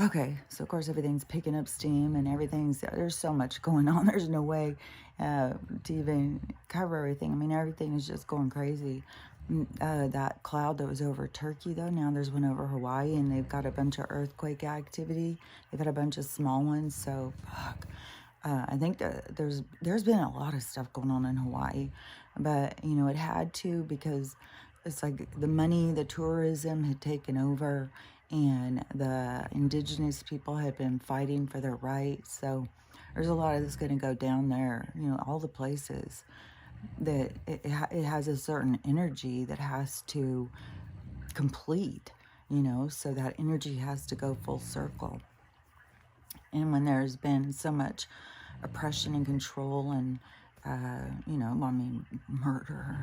Okay, so of course everything's picking up steam and there's so much going on. There's no way to even cover everything. I mean, everything is just going crazy. That cloud that was over Turkey, though, now there's one over Hawaii, and they've got a bunch of earthquake activity. They've got a bunch of small ones, so fuck. I think that there's been a lot of stuff going on in Hawaii, but you know it had to because it's like the money, the tourism had taken over, and the indigenous people had been fighting for their rights. So there's a lot of this going to go down there. You know, all the places that it has a certain energy that has to complete. You know, so that energy has to go full circle. And when there's been so much oppression and control and you know, I mean, murder,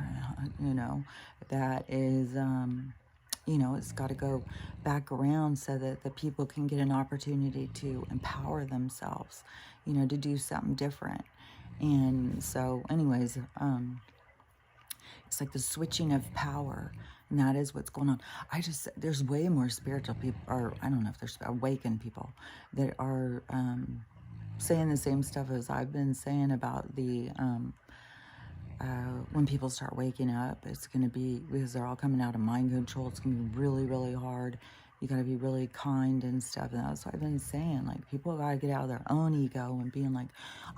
you know, that is, you know, it's got to go back around so that the people can get an opportunity to empower themselves, you know, to do something different. And so, anyways, it's like the switching of power, and that is what's going on. There's way more spiritual people, or I don't know if there's awakened people that are saying the same stuff as I've been saying about the when people start waking up. It's going to be, because they're all coming out of mind control, it's going to be really, really hard. You got to be really kind and stuff. And that's what I've been saying. Like, people got to get out of their own ego and being like,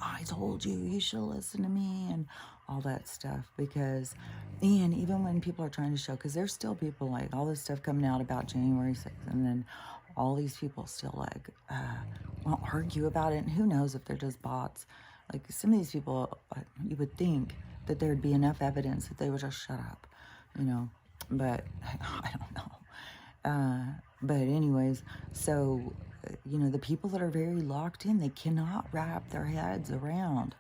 I told you, you should listen to me, and all that stuff. Because, and even when people are trying to show, because there's still people like all this stuff coming out about January 6th, and then all these people still like won't argue about it. And who knows if they're just bots. Like, some of these people, you would think that there'd be enough evidence that they would just shut up, you know, but I don't know. But anyways, so, you know, the people that are very locked in, they cannot wrap their heads around,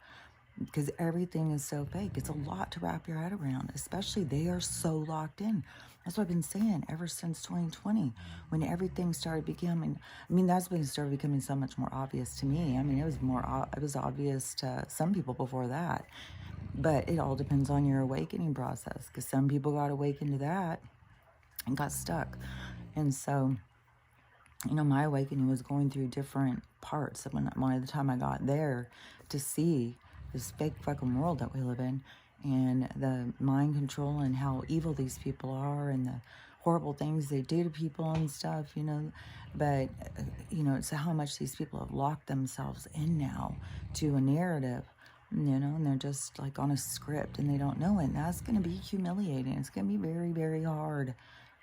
because everything is so fake. It's a lot to wrap your head around, especially they are so locked in. That's what I've been saying ever since 2020, when everything started becoming, I mean, that's when it started becoming so much more obvious to me. I mean, it was obvious to some people before that, but it all depends on your awakening process, because some people got awakened to that and got stuck. And so, you know, my awakening was going through different parts. When by the time I got there to see this fake fucking world that we live in, and the mind control, and how evil these people are, and the horrible things they do to people and stuff, you know. But, you know, it's how much these people have locked themselves in now to a narrative, you know, and they're just like on a script and they don't know it. And that's going to be humiliating. It's going to be very, very hard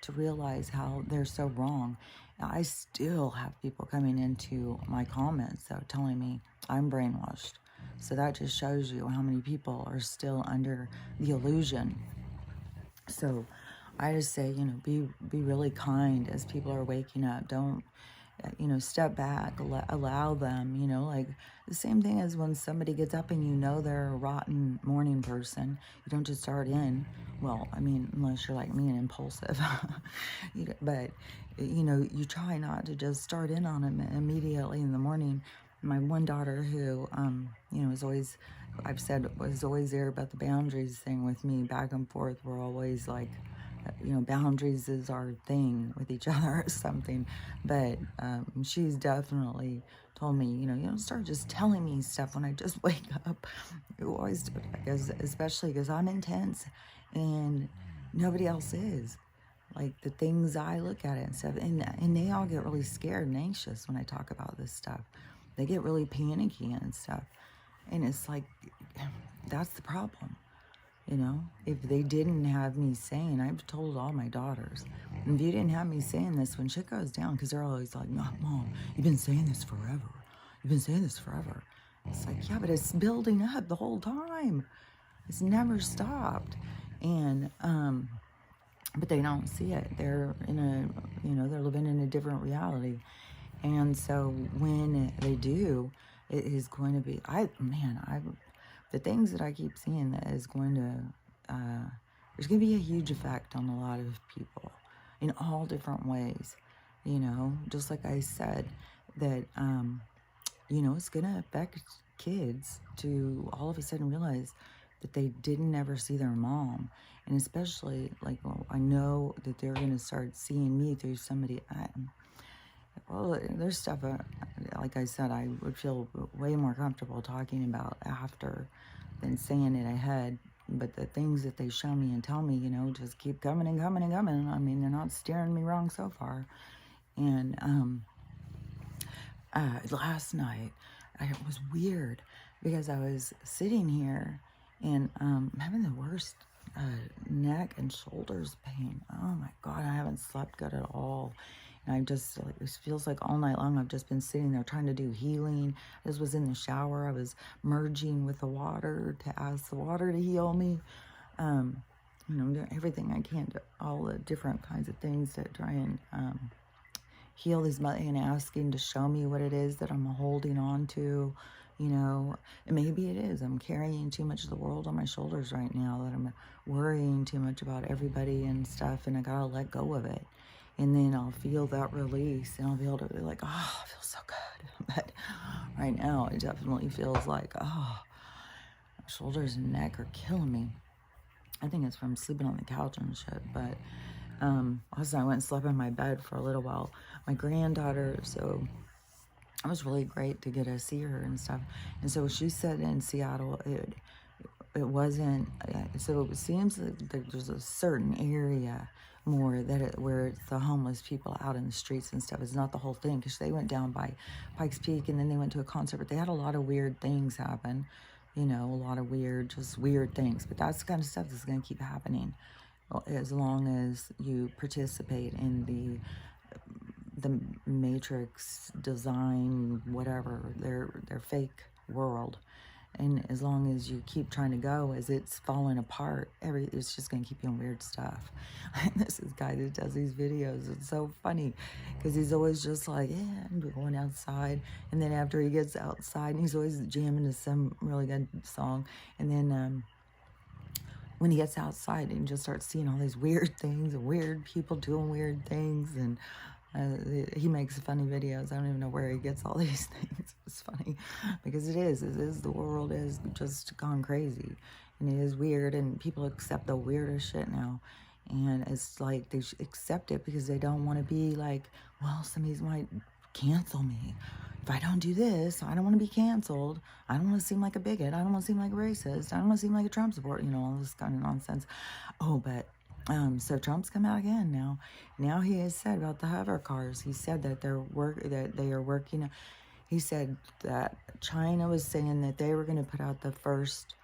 to realize how they're so wrong. I still have people coming into my comments though telling me I'm brainwashed. So that just shows you how many people are still under the illusion. So I just say, you know, be really kind as people are waking up. Don't, you know, step back, allow them, you know, like the same thing as when somebody gets up and you know they're a rotten morning person. You don't just start in, well, I mean, unless you're like me and impulsive, but, you know, you try not to just start in on them immediately in the morning. My one daughter who, you know, I've said was always there about the boundaries thing with me, back and forth. We're always like, you know, boundaries is our thing with each other or something. But she's definitely told me, you know, you don't start just telling me stuff when I just wake up. You always do it, because, especially because I'm intense and nobody else is. Like, the things I look at it and stuff, and they all get really scared and anxious when I talk about this stuff. They get really panicky and stuff. And it's like, that's the problem. You know, if they didn't have me saying, I've told all my daughters, if you didn't have me saying this when shit goes down, because they're always like, no, Mom, you've been saying this forever. You've been saying this forever. It's like, yeah, but it's building up the whole time. It's never stopped. And, but they don't see it. They're in a, you know, they're living in a different reality. And so when they do, it is going to be, the things that I keep seeing that is going to, there's going to be a huge effect on a lot of people in all different ways, you know, just like I said, that, you know, it's going to affect kids to all of a sudden realize that they didn't ever see their mom. And especially, like, well, I know that they're going to start seeing me through somebody, Well, there's stuff, like I said, I would feel way more comfortable talking about after than saying it ahead. But the things that they show me and tell me, just keep coming and coming and coming. I mean, they're not steering me wrong so far. And last night, it was weird because I was sitting here and having the worst neck and shoulders pain. Oh my God, I haven't slept good at all. And I just, like, it feels like all night long I've just been sitting there trying to do healing. I just was in the shower. I was merging with the water to ask the water to heal me. I'm doing everything I can to all the different kinds of things to try and heal these and asking to show me what it is that I'm holding on to, and maybe it is. I'm carrying too much of the world on my shoulders right now, that I'm worrying too much about everybody and stuff, and I gotta let go of it. And then I'll feel that release, and I'll be able to be like, oh, it feels so good. But right now, it definitely feels like, oh, my shoulders and neck are killing me. I think it's from sleeping on the couch and shit, but also I went and slept in my bed for a little while. My granddaughter, so it was really great to get to see her and stuff. And so she said in Seattle, it wasn't, so it seems that there's a certain area more where it's the homeless people out in the streets and stuff. It's not the whole thing, because they went down by Pikes Peak and then they went to a concert, but they had a lot of weird things happen, a lot of just weird things. But that's the kind of stuff that's going to keep happening as long as you participate in the matrix design, whatever, their fake world. And as long as you keep trying to go, as it's falling apart, it's just going to keep you in weird stuff. This is guy that does these videos. It's so funny because he's always just like, yeah, I'm going outside. And then after he gets outside, and he's always jamming to some really good song. And then when he gets outside and just starts seeing all these weird things and weird people doing weird things, and he makes funny videos. I don't even know where he gets all these things. It's funny because it is the world is just gone crazy, and it is weird, and people accept the weirdest shit now. And it's like they accept it because they don't want to be like, well, somebody might cancel me. If I don't do this, I don't want to be canceled. I don't want to seem like a bigot. I don't want to seem like a racist. I don't want to seem like a Trump supporter, all this kind of nonsense. Oh, but so Trump's come out again now. Now he has said about the hover cars. He said that they are working. He said that China was saying that they were going to put out the first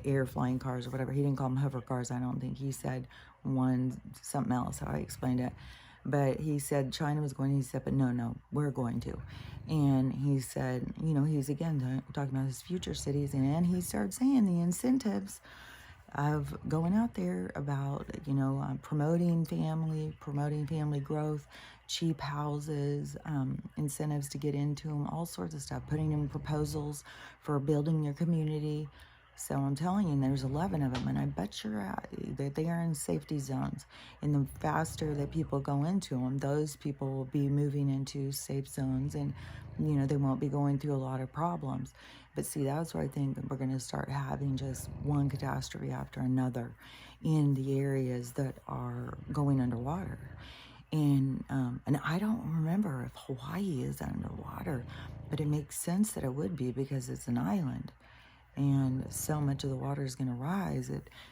air flying cars or whatever. He didn't call them hover cars, I don't think. He said something else, how I explained it. But he said China was going, he said, but no, we're going to. And he said, he's again talking about his future cities. And he started saying the incentives of going out there about, promoting family growth, cheap houses, incentives to get into them, all sorts of stuff, putting in proposals for building your community. So I'm telling you, there's 11 of them, and I bet that they are in safety zones. And the faster that people go into them, those people will be moving into safe zones, and they won't be going through a lot of problems. But see, that's where I think we're going to start having just one catastrophe after another in the areas that are going underwater. And I don't remember if Hawaii is underwater, but it makes sense that it would be because it's an island. And so much of the water is going to rise.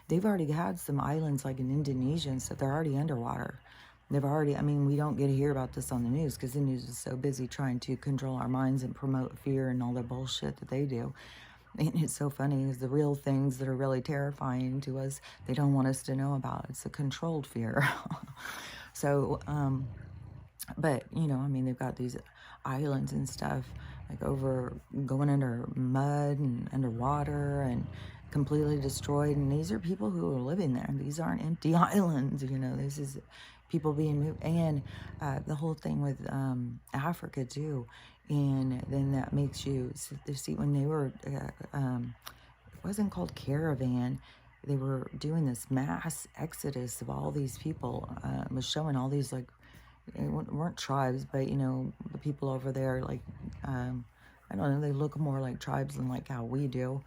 They've already had some islands like in Indonesia and stuff. They're already underwater. We don't get to hear about this on the news because the news is so busy trying to control our minds and promote fear and all the bullshit that they do. And it's so funny because the real things that are really terrifying to us, they don't want us to know about. It's a controlled fear. So, but, they've got these islands and stuff like going under mud and underwater and completely destroyed. And these are people who are living there. These aren't empty islands, this is people being moved. And the whole thing with Africa too. And then that makes you see when they were, it wasn't called caravan. They were doing this mass exodus of all these people. Was showing all these it weren't tribes, but the people over there, like I don't know, they look more like tribes than like how we do.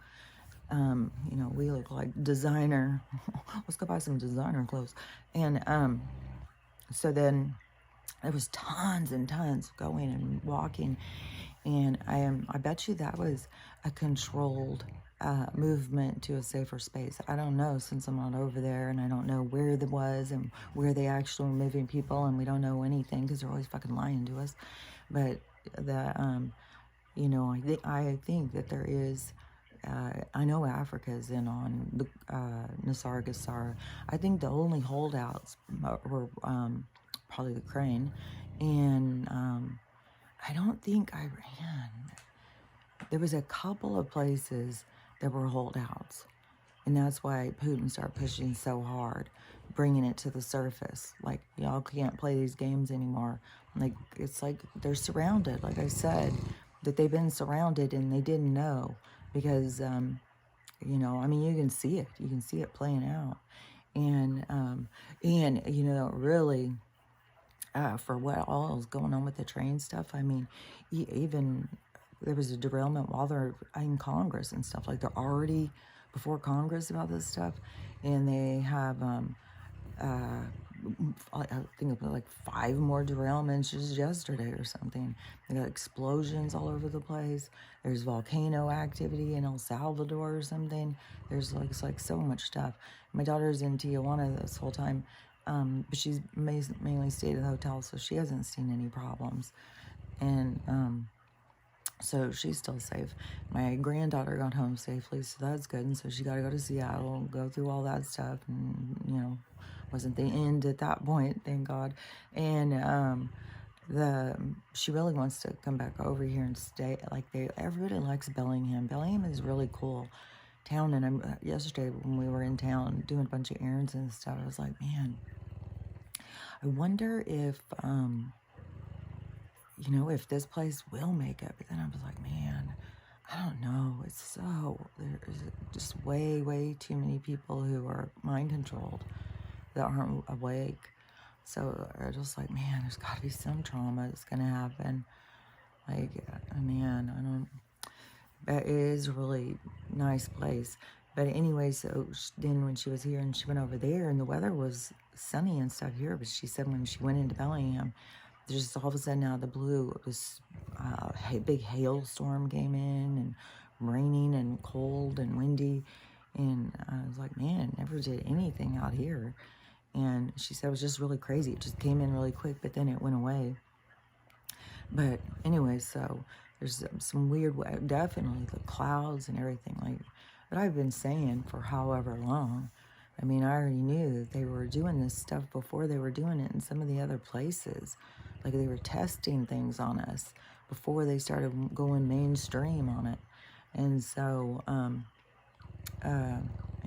We look like designer. Let's go buy some designer clothes. And so then There was tons and tons going and walking, and I bet you that was a controlled movement to a safer space. I don't know, since I'm not over there, and I don't know where it was and where they actually were moving people, and we don't know anything because they're always fucking lying to us. But the you know, I think that there is. I know Africa is in on the Nasargasara. I think the only holdouts were probably the Crane, and I don't think Iran. There was a couple of places that were holdouts, and that's why Putin started pushing so hard, bringing it to the surface. Like, y'all can't play these games anymore. Like, it's like they're surrounded. Like I said, that they've been surrounded and they didn't know because, you know, I mean, you can see it. You can see it playing out. And you know, really, for what all is going on with the train stuff, I mean, even there was a derailment while they're in Congress and stuff. Like, they're already before Congress about this stuff, and they have I think it was like 5 more derailments just yesterday or something. They got explosions all over the place. There's volcano activity in El Salvador or something. There's like, it's like so much stuff. My daughter's in Tijuana this whole time, but she's mainly stayed in the hotel, so she hasn't seen any problems. And so she's still safe. My granddaughter got home safely, so that's good. And so she got to go to Seattle and go through all that stuff. And, you know, wasn't the end at that point, thank God. And she really wants to come back over here and stay. Like, everybody likes Bellingham. Bellingham is really cool town. And yesterday when we were in town doing a bunch of errands and stuff, I was like, man, I wonder if you know, if this place will make it. But then I was like, man, I don't know. It's so, there's just way, way too many people who are mind controlled that aren't awake. So I was just like, man, there's got to be some trauma that's going to happen. Like, man, I don't, that is a really nice place. But anyway, so then when she was here and she went over there and the weather was sunny and stuff here, but she said when she went into Bellingham, just all of a sudden out of the blue, this big hailstorm came in and raining and cold and windy. And I was like, man, it never did anything out here. And she said it was just really crazy. It just came in really quick, but then it went away. But anyway, so there's some weird, definitely the clouds and everything. Like, but I've been saying for however long. I mean, I already knew that they were doing this stuff before they were doing it in some of the other places. Like, they were testing things on us before they started going mainstream on it. And so, yeah,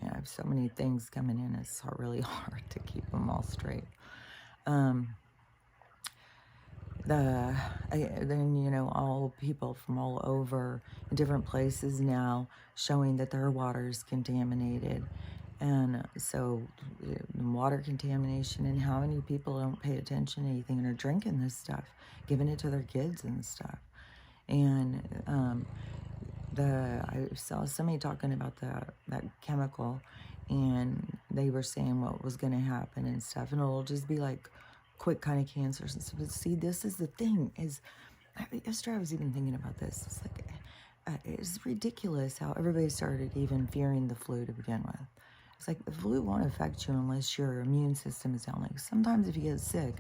I have so many things coming in. It's really hard to keep them all straight. Then, you know, all people from all over different places now showing that their water is contaminated. And so water contamination, and how many people don't pay attention to anything and are drinking this stuff, giving it to their kids and stuff. And I saw somebody talking about that chemical, and they were saying what was going to happen and stuff, and it'll just be like quick kind of cancers and stuff. But see, this is the thing, is yesterday I was even thinking about this. It's like, it's ridiculous how everybody started even fearing the flu to begin with. It's like the flu won't affect you unless your immune system is down. Like, sometimes if you get sick,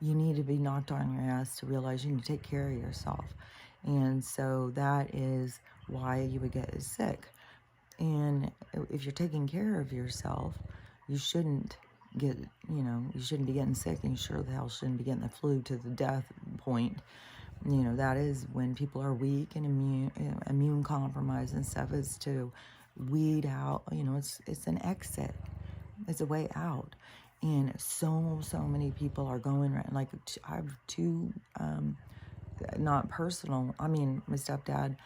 you need to be knocked on your ass to realize you need to take care of yourself. And so that is why you would get sick. And if you're taking care of yourself, you shouldn't get, you know, you shouldn't be getting sick, and you sure the hell shouldn't be getting the flu to the death point. You know, that is when people are weak and immune compromised and stuff, is to weed out, you know, it's an exit. It's a way out. And so many people are going right. Like, I have 2, not personal. I mean, my stepdad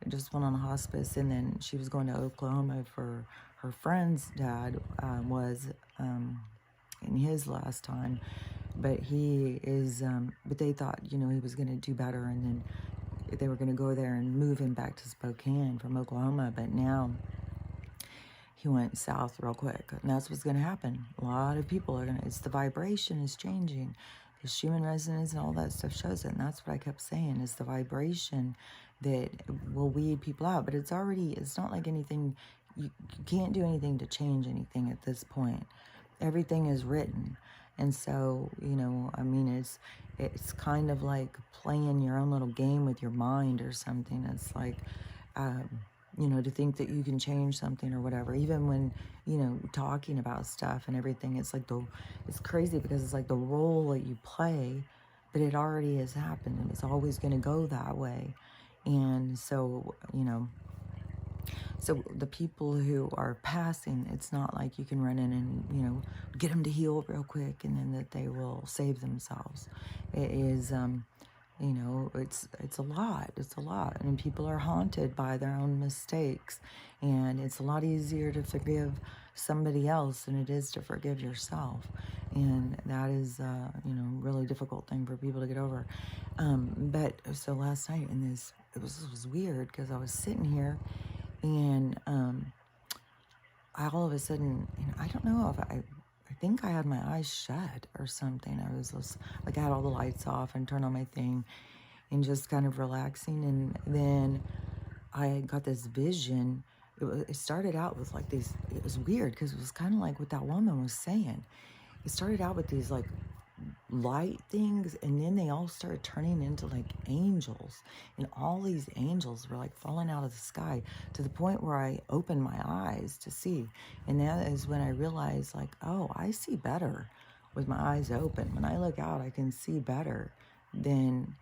just went on hospice, and then she was going to Oklahoma for her friend's dad was in his last time. But he is, but they thought, you know, he was going to do better, and then they were going to go there and move him back to Spokane from Oklahoma. But now he went south real quick, and that's what's going to happen. A lot of people are going to, it's the vibration is changing. the Schumann resonance and all that stuff shows it. And that's what I kept saying, is the vibration that will weed people out. But it's already, it's not like anything, you can't do anything to change anything at this point. Everything is written. And so, you know, I mean, it's kind of like playing your own little game with your mind or something. It's like, um, you know, to think that you can change something or whatever, even when, you know, talking about stuff and everything, it's like it's crazy because it's like the role that you play, but it already has happened and it's always going to go that way. And so, you know, so the people who are passing, it's not like you can run in and, you know, get them to heal real quick and then that they will save themselves. It is, you know, it's a lot. It's a lot. And people are haunted by their own mistakes. And it's a lot easier to forgive somebody else than it is to forgive yourself. And that is, you know, really difficult thing for people to get over. But so last night, and it was weird because I was sitting here and I all of a sudden, you know, I don't know if I think I had my eyes shut or something. I was just, like, I had all the lights off and turned on my thing and just kind of relaxing. And then I got this vision. It started out with like these, it was weird because it was kind of like what that woman was saying. It started out with these like light things, and then they all started turning into like angels, and all these angels were like falling out of the sky to the point where I opened my eyes to see. And that is when I realized, like, oh, I see better with my eyes open. When I look out, I can see better than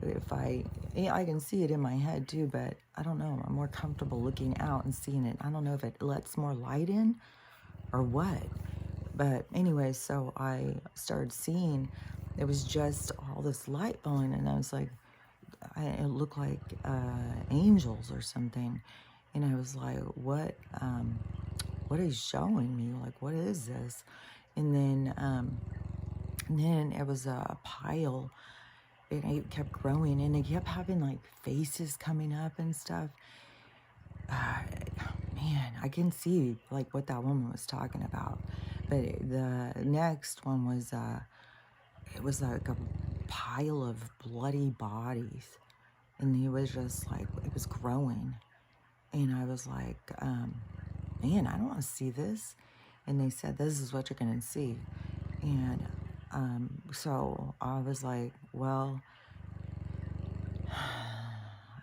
if I can see it in my head too, but I don't know, I'm more comfortable looking out and seeing it. I don't know if it lets more light in or what. But anyway, so I started seeing, it was just all this light falling, and I was like, it looked like angels or something. And I was like, what is showing me? Like, what is this? And then it was a pile, and it kept growing, and it kept having like faces coming up and stuff. Man, I can see like what that woman was talking about. But the next one was, it was like a pile of bloody bodies. And it was just like, it was growing. And I was like, man, I don't want to see this. And they said, this is what you're going to see. And so I was like, well,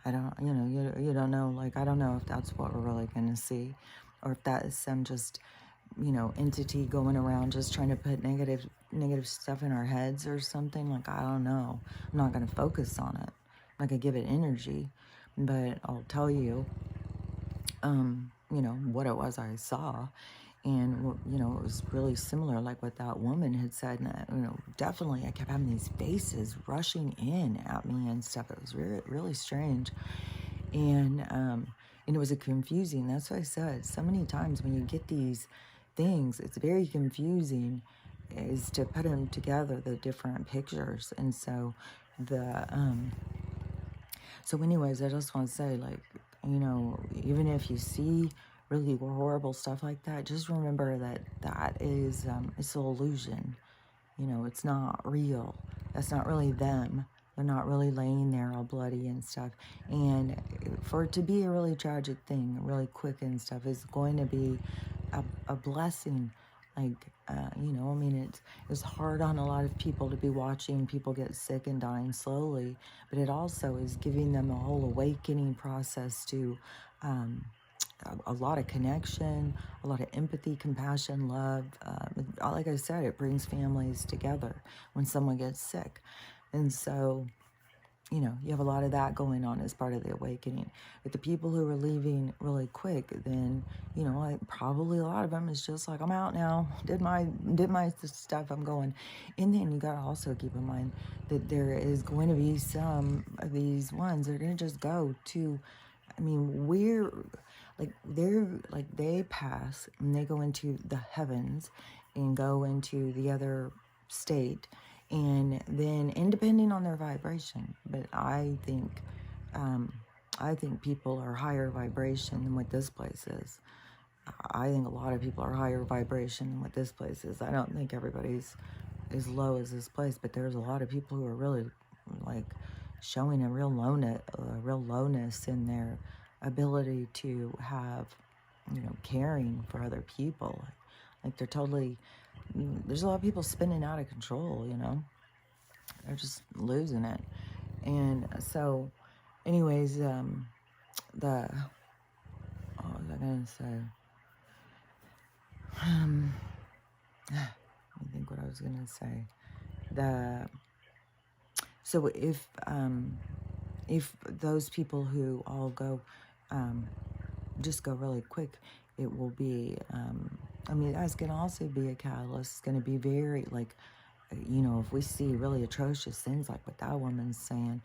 I don't, you know, you don't know, like, I don't know if that's what we're really going to see, or if that is some just, you know, entity going around just trying to put negative stuff in our heads or something. Like, I don't know. I'm not going to focus on it. I'm not going to give it energy, but I'll tell you, you know, what it was I saw. And, you know, it was really similar, like what that woman had said. And, you know, definitely I kept having these faces rushing in at me and stuff. It was really, really strange. And it was a confusing, that's what I said. So many times when you get these things, it's very confusing is to put them together, the different pictures. And so so anyways, I just want to say, like, you know, even if you see really horrible stuff like that, just remember that that is, it's an illusion. You know, it's not real. That's not really them. They're not really laying there all bloody and stuff. And for it to be a really tragic thing, really quick and stuff, is going to be a blessing. Like, you know, I mean, it's hard on a lot of people to be watching people get sick and dying slowly, but it also is giving them a whole awakening process to a lot of connection, a lot of empathy, compassion, love. Like I said, it brings families together when someone gets sick. And so, you know, you have a lot of that going on as part of the awakening. But the people who are leaving really quick, then, you know, probably a lot of them is just like, I'm out now, did my stuff, I'm going. And then you got to also keep in mind that there is going to be some of these ones that are going to just go to, I mean, they pass and they go into the heavens and go into the other state, and then, and depending on their vibration, but I think people are higher vibration than what this place is. I think a lot of people are higher vibration than what this place is. I don't think everybody's as low as this place, but there's a lot of people who are really like showing a real lowness in their ability to have, caring for other people. Like they're totally, there's a lot of people spinning out of control, they're just losing it. And so, anyways, what was I gonna say? Let me think what I was gonna say. The So if those people who all go, just go really quick, it will be, I mean, that's going to also be a catalyst. It's going to be very, like, if we see really atrocious things like what that woman's saying,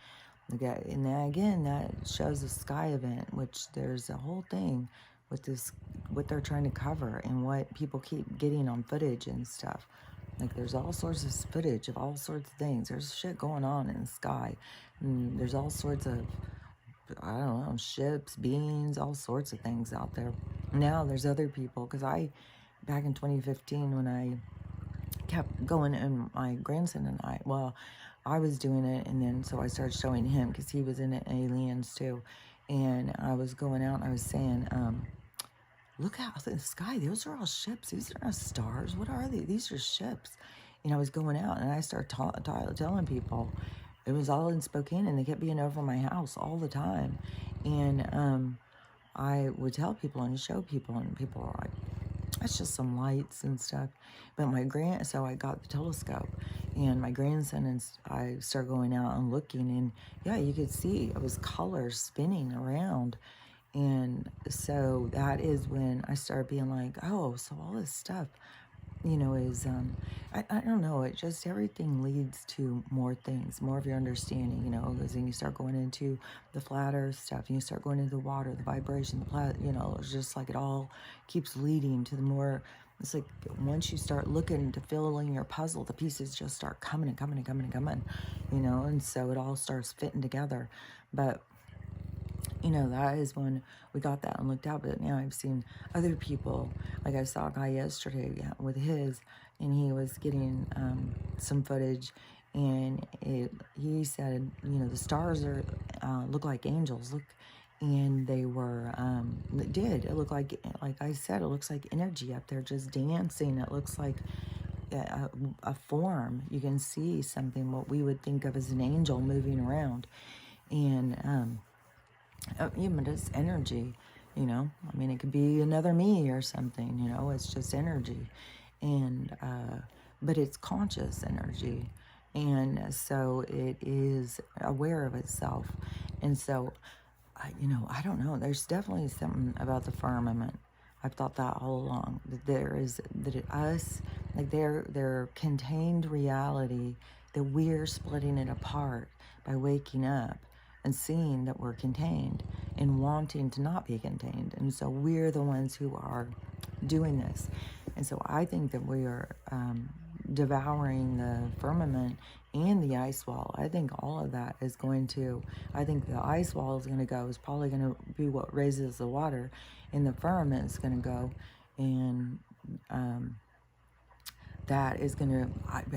and then again, that shows a sky event, which there's a whole thing with this, what they're trying to cover and what people keep getting on footage and stuff. Like, there's all sorts of footage of all sorts of things. There's shit going on in the sky. And there's all sorts of, I don't know, ships, beings, all sorts of things out there. Now there's other people, because back in 2015, when I kept going, and my grandson and I was doing it, and then so I started showing him, because he was in it, Aliens too. And I was going out and I was saying, look out in the sky. Those are all ships. These are not stars. What are they? These are ships. And I was going out and I started telling people. It was all in Spokane, and they kept being over my house all the time. And I would tell people and show people, and people were like, that's just some lights and stuff. But so I got the telescope, and my grandson and I started going out and looking, and yeah, you could see it was colors spinning around. And so that is when I started being like, oh, so all this stuff, is, I don't know, it just, everything leads to more things, more of your understanding, because then you start going into the flat earth stuff, and you start going into the water, the vibration, it's just like it all keeps leading to the more, it's like once you start looking to fill in your puzzle, the pieces just start coming and coming and coming and coming, and so it all starts fitting together. But that is when we got that and looked out. But now I've seen other people. Like I saw a guy yesterday with his, and he was getting some footage, and he said, the stars look like angels. And they were, it did. It looked like I said, it looks like energy up there just dancing. It looks like a form. You can see something, what we would think of as an angel moving around. And, even just energy, I mean, it could be another me or something, it's just energy. And, but it's conscious energy. And so it is aware of itself. And so, I don't know, there's definitely something about the firmament. I've thought that all along, that like their contained reality, that we're splitting it apart by waking up and seeing that we're contained and wanting to not be contained. And so we're the ones who are doing this. And so I think that we are devouring the firmament and the ice wall. I think all of that is I think the ice wall is probably going to be what raises the water, and the firmament is going to go, and that is going to, I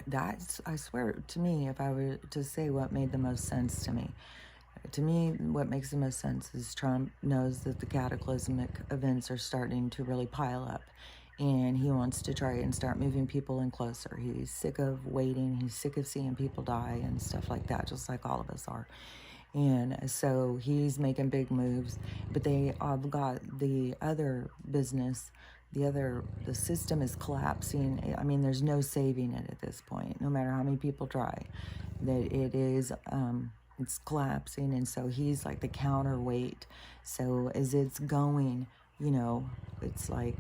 swear to me, if I were to say what made the most sense to me, what makes the most sense is Trump knows that the cataclysmic events are starting to really pile up, and he wants to try and start moving people in closer. He's sick of waiting. He's sick of seeing people die and stuff like that, just like all of us are. And so he's making big moves, but they have got the other business, the system is collapsing. I mean, there's no saving it at this point, no matter how many people try, that it is, it's collapsing. And so he's like the counterweight. So as it's going, it's like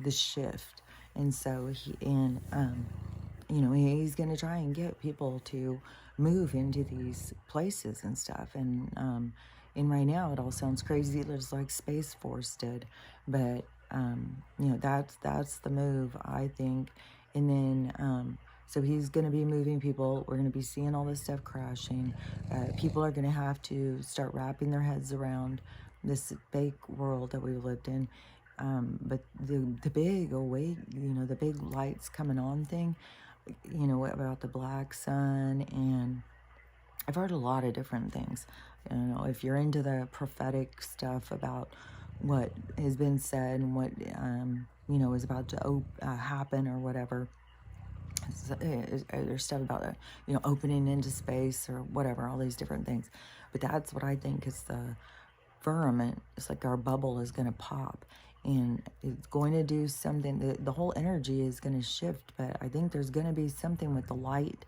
the shift. And so he's going to try and get people to move into these places and stuff. And right now it all sounds crazy, just like Space Force did. But, that's the move, I think. And then, so he's going to be moving people. We're going to be seeing all this stuff crashing. People are going to have to start wrapping their heads around this fake world that we've lived in. But the big awake, the big lights coming on thing, you know, about the black sun, and I've heard a lot of different things. You know, if you're into the prophetic stuff about what has been said and what, you know, is about to happen or whatever, there's stuff about it, you know, opening into space or whatever, all these different things. But that's what I think is the firmament. It's like our bubble is going to pop, and it's going to do something. The whole energy is going to shift, but I think there's going to be something with the light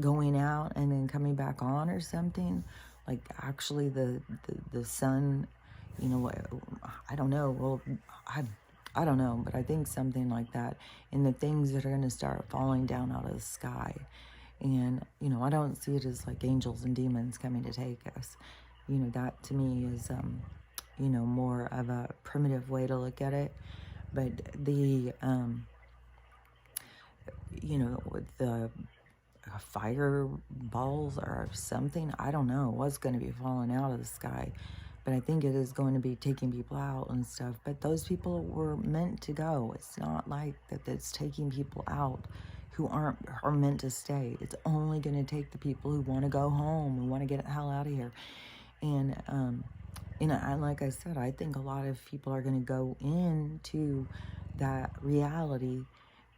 going out and then coming back on or something. Like actually the sun, you know, I don't know. Well, I I don't know, but I think something like that. And the things that are going to start falling down out of the sky. And, you know, I don't see it as like angels and demons coming to take us. You know, that to me is, you know, more of a primitive way to look at it. But the, you know, with the fireballs or something, I don't know what's going to be falling out of the sky. But I think it is going to be taking people out and stuff. But those people were meant to go. It's not like that it's taking people out who are meant to stay. It's only going to take the people who want to go home, who want to get the hell out of here. And, you know, like I said, I think a lot of people are going to go into that reality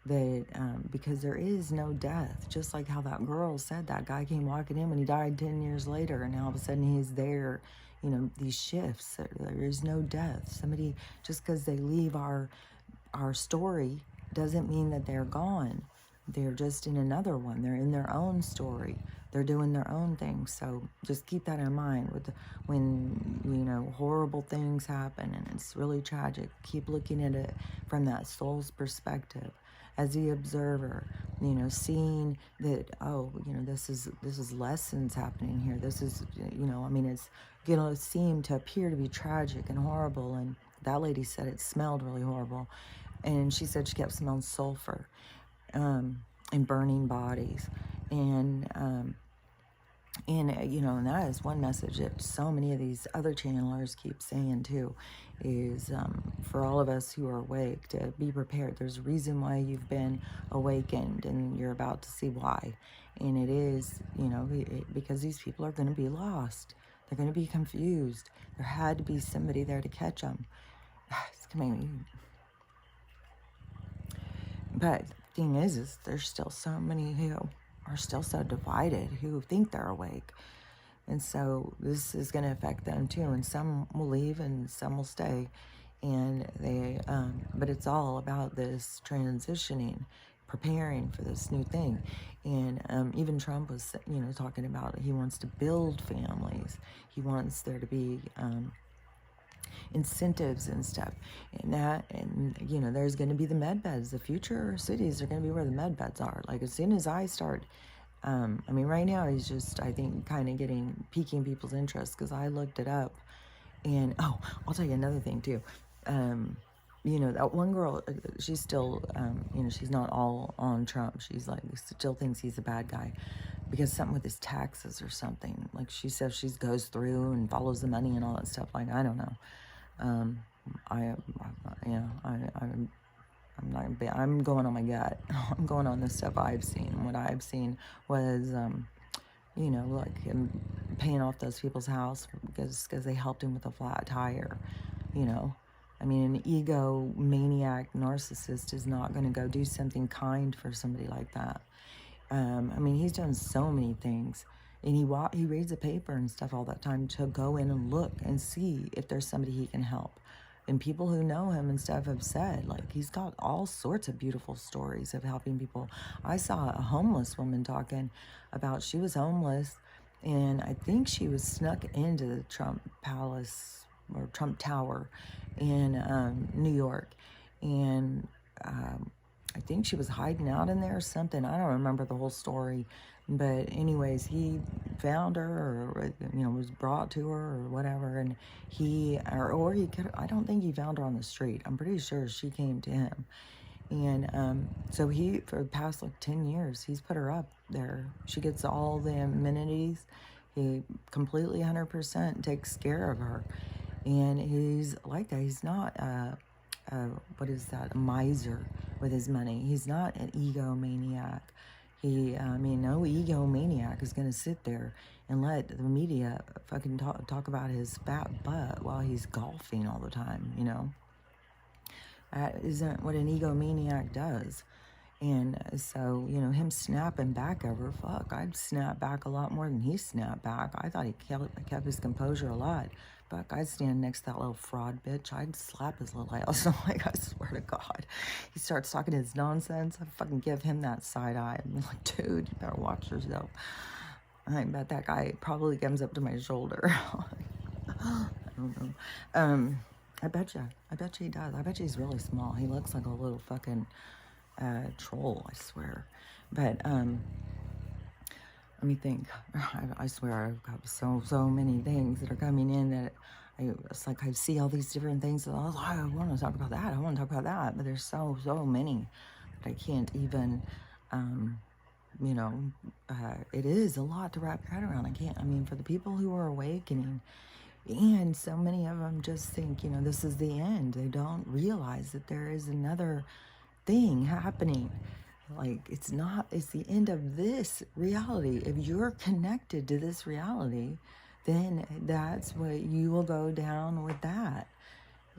that because there is no death, just like how that girl said, that guy came walking in when he died 10 years later, and all of a sudden he's there. You know, these shifts, there is no death. Somebody, just because they leave our story doesn't mean that they're gone. They're just in another one. They're in their own story. They're doing their own thing. So just keep that in mind when, you know, horrible things happen and it's really tragic. Keep looking at it from that soul's perspective as the observer, you know, seeing that, oh, you know, this is lessons happening here. This is, you know, I mean, it's going to seem to appear to be tragic and horrible. And that lady said it smelled really horrible. And she said she kept smelling sulfur and burning bodies. And you know, and that is one message that so many of these other channelers keep saying too, is for all of us who are awake to be prepared. There's a reason why you've been awakened, and you're about to see why. And it is, you know, because these people are going to be lost. They're going to be confused. There had to be somebody there to catch them. It's coming. But the thing is there's still so many who are still so divided, who think they're awake. And so this is going to affect them too. And some will leave and some will stay. And they, but it's all about this transitioning, preparing for this new thing. And even Trump was, you know, talking about he wants to build families. He wants there to be incentives and stuff, and you know, there's going to be the med beds. The future cities are going to be where the med beds are. Like as soon as I start, I mean, right now he's just, I think, kind of piquing people's interest, because I looked it up. And oh, I'll tell you another thing too. You know, that one girl, she's still, you know, she's not all on Trump. She's like, still thinks he's a bad guy because something with his taxes or something. Like she says she goes through and follows the money and all that stuff. Like, I don't know. Yeah, I'm not, I'm going on my gut. I'm going on the stuff I've seen. What I've seen was, you know, like him paying off those people's house because they helped him with a flat tire, you know. I mean, an egomaniac narcissist is not going to go do something kind for somebody like that. I mean, he's done so many things. And he reads the paper and stuff all that time to go in and look and see if there's somebody he can help. And people who know him and stuff have said, like, he's got all sorts of beautiful stories of helping people. I saw a homeless woman talking about, she was homeless, and I think she was snuck into the Trump Palace or Trump Tower in New York. And I think she was hiding out in there or something. I don't remember the whole story. But anyways, he found her, or, you know, was brought to her or whatever. And or he could, I don't think he found her on the street. I'm pretty sure she came to him. And so for the past like 10 years, he's put her up there. She gets all the amenities. He completely 100% takes care of her. And he's like that. He's not, what is that, a miser. with his money. He's not an egomaniac. I mean, no egomaniac is going to sit there and let the media fucking talk about his fat butt while he's golfing all the time, you know? That isn't what an egomaniac does. And so, you know, him snapping back over, fuck, I'd snap back a lot more than he snapped back. I thought he kept his composure a lot. Fuck, I'd stand next to that little fraud bitch. I'd slap his little ass. I'm like, I swear to God. He starts talking his nonsense. I fucking give him that side eye. I'm like, dude, you better watch yourself. I bet that guy probably comes up to my shoulder. I don't know. I bet you he does. I bet you he's really small. He looks like a little fucking troll, I swear. But let me think. I swear I've got so many things that are coming in that it's like I see all these different things that I want to talk about that. I want to talk about that. But there's so many that I can't even. You know, it is a lot to wrap your head around. I mean, for the people who are awakening, and so many of them just think, you know, this is the end. They don't realize that there is another thing happening. Like, it's the end of this reality. If you're connected to this reality, then that's what you will go down with. That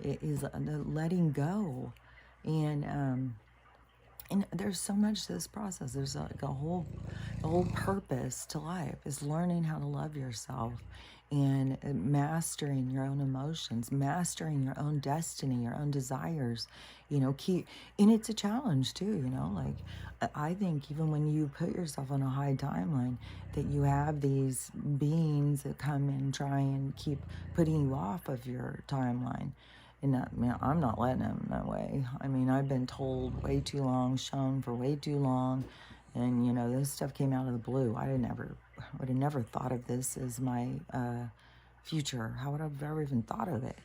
it is the letting go. And there's so much to this process. There's like a whole purpose to life is learning how to love yourself and mastering your own emotions, mastering your own destiny, your own desires. You know, and it's a challenge too, you know, like I think even when you put yourself on a high timeline, that you have these beings that come and try and keep putting you off of your timeline. And I'm not letting them that way. I mean, I've been told way too long, shown for way too long. And, you know, this stuff came out of the blue. I would have never thought of this as my future. How would I have ever even thought of it?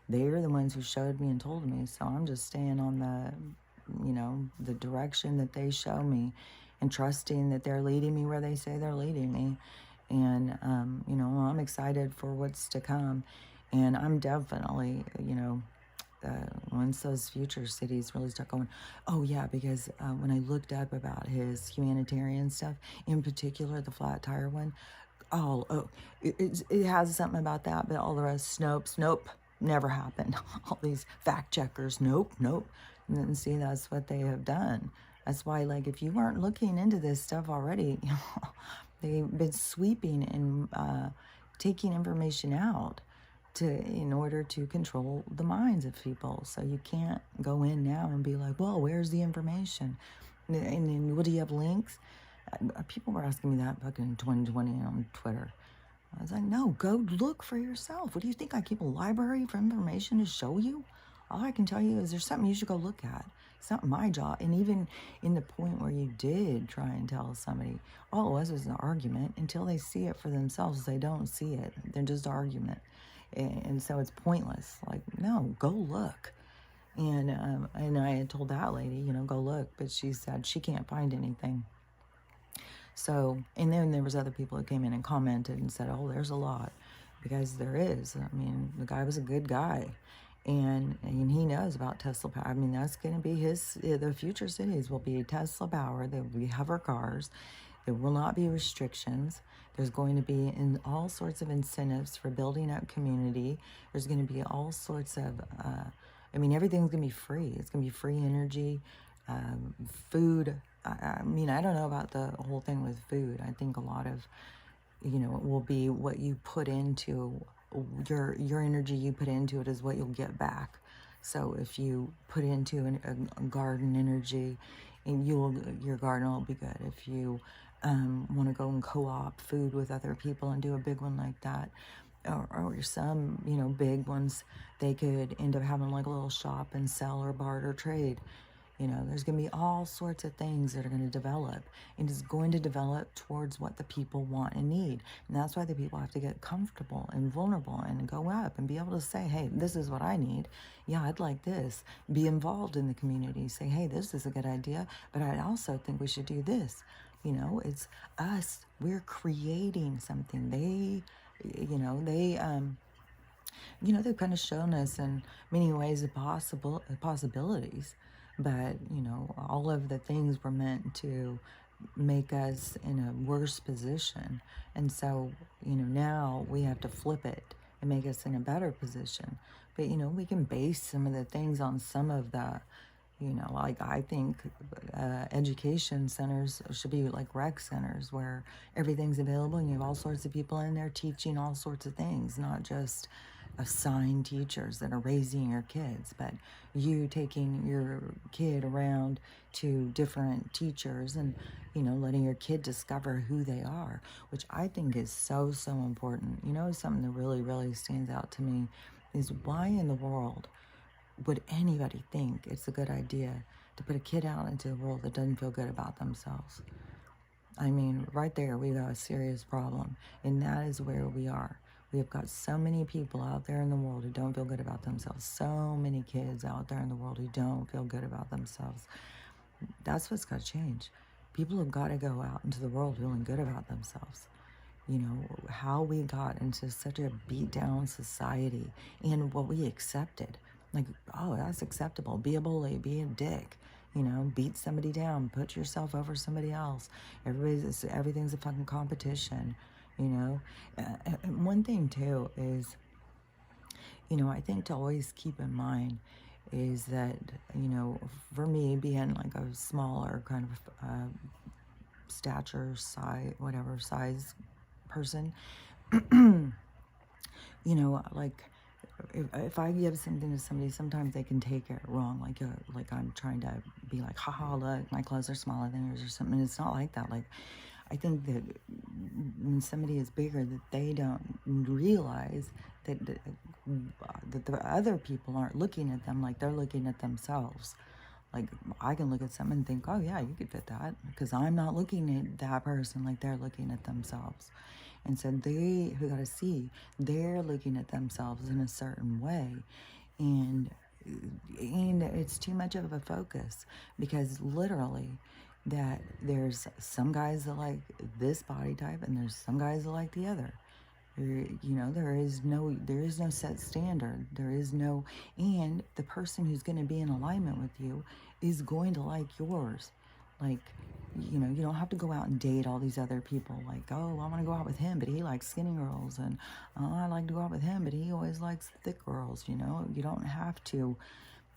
They're the ones who showed me and told me. So I'm just staying on the direction that they show me and trusting that they're leading me where they say they're leading me. And, you know, I'm excited for what's to come. And I'm definitely, you know, once those future cities really start going, oh yeah, because when I looked up about his humanitarian stuff, in particular the flat tire one, it has something about that, but all the rest, nope, never happened. All these fact checkers, nope. And then see, that's what they have done. That's why, like, if you weren't looking into this stuff already, you know, they've been sweeping and taking information out in order to control the minds of people. So you can't go in now and be like, well, where's the information? And then, what do you have links? People were asking me that back in 2020 on Twitter. I was like, no, go look for yourself. What do you think? I keep a library for information to show you? All I can tell you is there's something you should go look at. It's not my job. And even in the point where you did try and tell somebody, all it was an argument, until they see it for themselves, they don't see it. They're just argument. And so it's pointless. Like, no, go look. And I had told that lady, you know, go look. But she said she can't find anything. So, and then there was other people that came in and commented and said, oh, there's a lot. Because there is. I mean, the guy was a good guy. And he knows about Tesla power. I mean, that's going to be the future cities will be Tesla power. There will be hover cars. There will not be restrictions. There's going to be all sorts of incentives for building up community. There's going to be all sorts of, everything's going to be free. It's going to be free energy, food. I mean, I don't know about the whole thing with food. I think a lot of, you know, it will be what you put into your energy you put into it is what you'll get back. So if you put into a garden energy, and your garden will be good. If you want to go and co-op food with other people and do a big one like that, or some, you know, big ones, they could end up having like a little shop and sell or barter trade. You know, there's going to be all sorts of things that are going to develop, and it's going to develop towards what the people want and need. And that's why the people have to get comfortable and vulnerable and go up and be able to say, hey, this is what I need. Yeah, I'd like this. Be involved in the community. Say, hey, this is a good idea, but I also think we should do this. You know, it's us. We're creating something. They've kind of shown us in many ways the possibilities. But, all of the things were meant to make us in a worse position. And so, now we have to flip it and make us in a better position. But, we can base some of the things on some of the, like I think education centers should be like rec centers where everything's available and you have all sorts of people in there teaching all sorts of things, not just assigned teachers that are raising your kids, but you taking your kid around to different teachers and, letting your kid discover who they are, which I think is so, so important. Something that really, really stands out to me is why in the world would anybody think it's a good idea to put a kid out into the world that doesn't feel good about themselves? I mean, right there, we got a serious problem. And that is where we are. We have got so many people out there in the world who don't feel good about themselves. So many kids out there in the world who don't feel good about themselves. That's what's got to change. People have got to go out into the world feeling good about themselves. How we got into such a beat down society and what we accepted. Like, oh, that's acceptable. Be a bully, be a dick, beat somebody down, put yourself over somebody else. Everything's a fucking competition, And one thing too is, I think to always keep in mind is that, for me being like a smaller kind of stature, size, whatever size person, like if I give something to somebody, sometimes they can take it wrong, like I'm trying to be like, haha, look, my clothes are smaller than yours or something. It's not like that. Like, I think that when somebody is bigger, that they don't realize that the other people aren't looking at them like they're looking at themselves. Like, I can look at someone and think, oh yeah, you could fit that, because I'm not looking at that person like they're looking at themselves. And so they who got to see, they're looking at themselves in a certain way. And it's too much of a focus, because literally that there's some guys that like this body type and there's some guys that like the other. There is no set standard. There is no, and the person who's going to be in alignment with you is going to like yours. Like, you don't have to go out and date all these other people. Like, oh, I want to go out with him, but he likes skinny girls, and oh, I like to go out with him, but he always likes thick girls. You don't have to.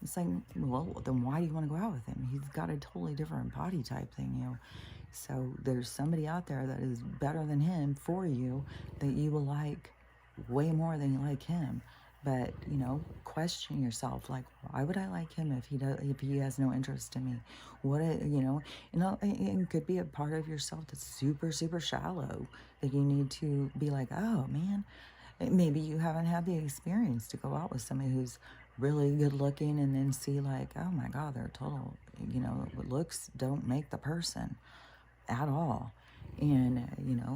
It's like, well, then why do you want to go out with him? He's got a totally different body type than you. So there's somebody out there that is better than him for you that you will like way more than you like him. But, question yourself, like, why would I like him if he has no interest in me? It could be a part of yourself that's super, super shallow, that you need to be like, oh, man, maybe you haven't had the experience to go out with somebody who's really good looking and then see like, oh my God, they're total, looks don't make the person at all. And,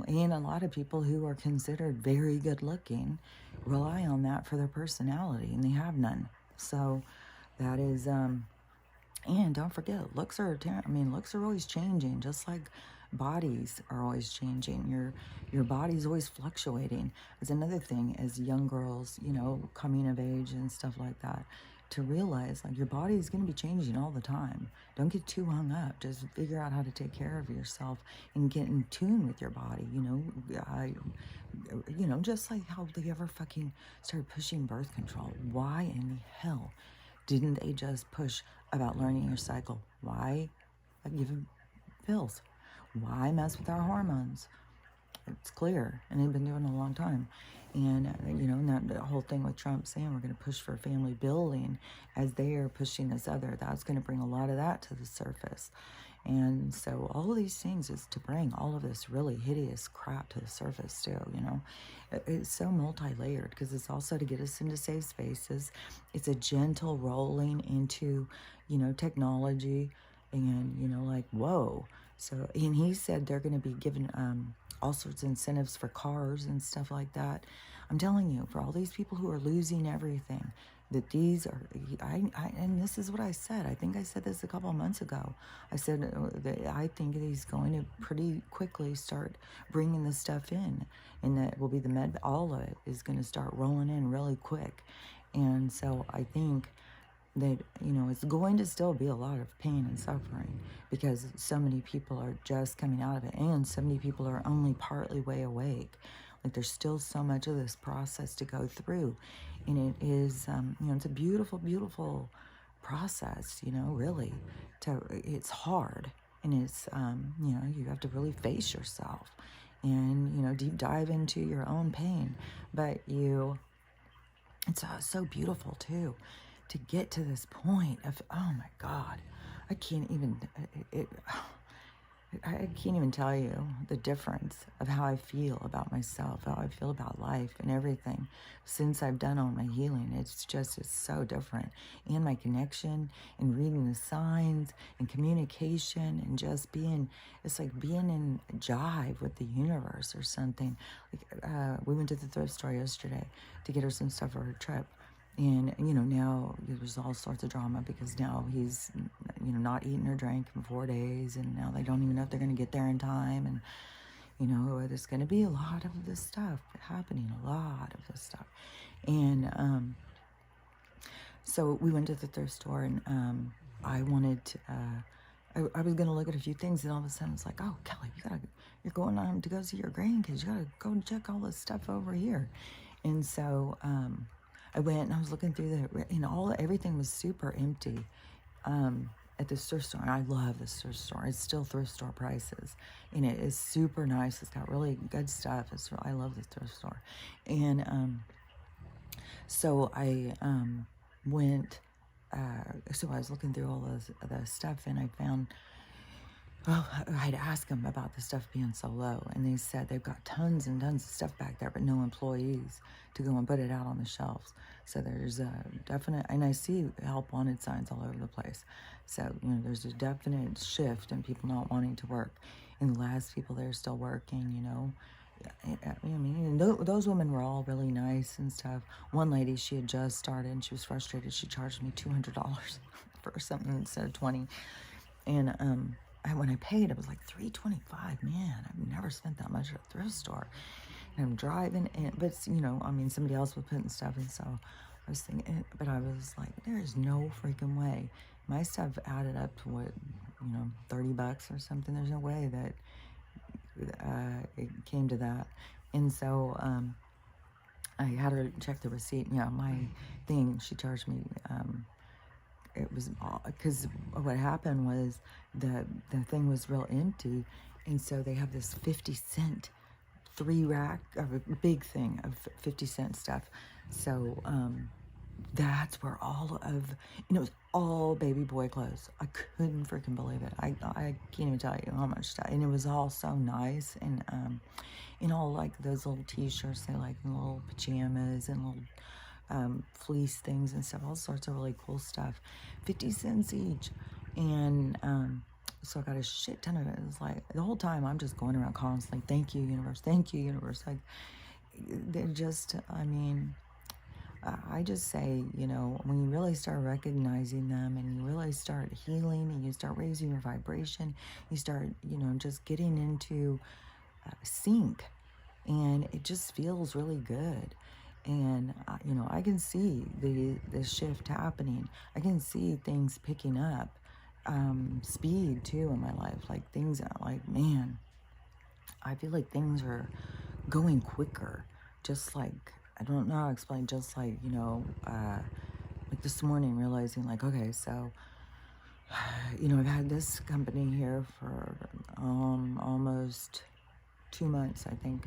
and a lot of people who are considered very good looking rely on that for their personality, and they have none. So that is, and don't forget, looks are always changing, just like bodies are always changing. Your body's always fluctuating. It's another thing as young girls, coming of age and stuff like that, to realize like your body is going to be changing all the time. Don't get too hung up. Just figure out how to take care of yourself and get in tune with your body. Just like how they ever fucking started pushing birth control. Why in the hell didn't they just push about learning your cycle? Why give pills? Why mess with our hormones? It's clear, and they've been doing it a long time. And, and that whole thing with Trump saying we're going to push for family building, as they are pushing this other, that's going to bring a lot of that to the surface. And so all of these things is to bring all of this really hideous crap to the surface too, It's so multi-layered, because it's also to get us into safe spaces. It's a gentle rolling into, technology, and, like, whoa. So, and he said they're going to be given all sorts of incentives for cars and stuff like that. I'm telling you, for all these people who are losing everything, that these are, and this is what I said. I think I said this a couple of months ago. I said that I think that he's going to pretty quickly start bringing this stuff in, and that will be all of it is going to start rolling in really quick. And so I think that, it's going to still be a lot of pain and suffering because so many people are just coming out of it and so many people are only partly way awake. Like there's still so much of this process to go through. And it is, it's a beautiful, beautiful process, really. It's hard and it's, you have to really face yourself and, deep dive into your own pain. But it's so beautiful too to get to this point of, oh my God, I can't even, I can't even tell you the difference of how I feel about myself, how I feel about life and everything since I've done all my healing. It's so different. And my connection and reading the signs and communication and just it's like being in jive with the universe or something. Like, we went to the thrift store yesterday to get her some stuff for her trip. And, now there's all sorts of drama because now he's, not eaten or drank in 4 days. And now they don't even know if they're going to get there in time. And, there's going to be a lot of this stuff happening, a lot of this stuff. And so we went to the thrift store and I wanted to, I was going to look at a few things. And all of a sudden it's like, oh, Kelly, you're going on to go see your grandkids. You got to go and check all this stuff over here. And so, I went and I was looking through everything was super empty at the thrift store. And I love this thrift store. It's still thrift store prices. And it is super nice. It's got really good stuff. I love this thrift store. And so I went, so I was looking through all the stuff and I found, well, I had asked them about the stuff being so low, and they said they've got tons and tons of stuff back there, but no employees to go and put it out on the shelves. So there's a definite, and I see help wanted signs all over the place. So, there's a definite shift in people not wanting to work. And the last people there are still working, I mean, those women were all really nice and stuff. One lady, she had just started and she was frustrated. She charged me $200 for something instead of 20. And, when I paid, it was like $325. Man, I've never spent that much at a thrift store. And I'm driving, but somebody else was putting stuff, and so I was thinking, but I was like, there is no freaking way. My stuff added up to what, $30 or something. There's no way that it came to that. And so I had her check the receipt. Yeah, my thing, she charged me. It was because what happened was the thing was real empty, and so they have this 50-cent 3-rack of a big thing of 50-cent stuff. So that's where all of, it was all baby boy clothes. I couldn't freaking believe it. I can't even tell you how much stuff, and it was all so nice, and all like those little t-shirts, they like little pajamas and little fleece things and stuff, all sorts of really cool stuff, 50 cents each. And so I got a shit ton of it. It was like the whole time I'm just going around constantly, thank you, universe, thank you, universe. Like, they're just, I just say, when you really start recognizing them and you really start healing and you start raising your vibration, you start, just getting into sync, and it just feels really good. And, I can see the shift happening. I can see things picking up, speed too in my life. Like things like, man, I feel like things are going quicker. Just like, I don't know how to explain, just like, like this morning realizing like, okay, so, I've had this company here for almost 2 months, I think.